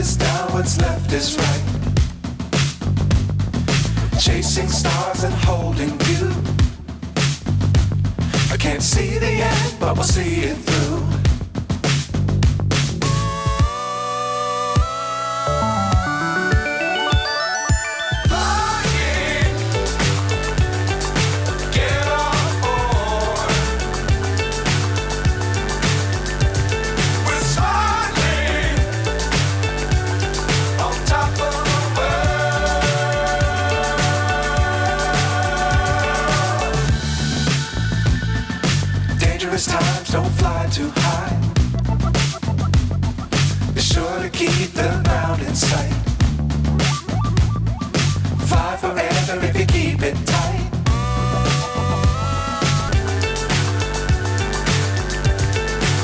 is down, what's left is right. Chasing stars and holding you. I can't see the end, but we'll see it through. Times don't fly too high. Be sure to keep the ground in sight. Fly forever if you keep it tight.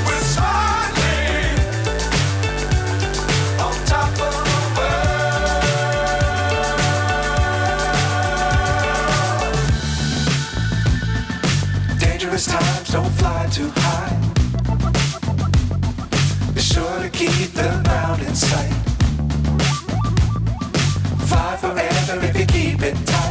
We're smiling on top of the world. Dangerous times don't fly too high. Be sure to keep the ground in sight. Fly forever if you keep it tight.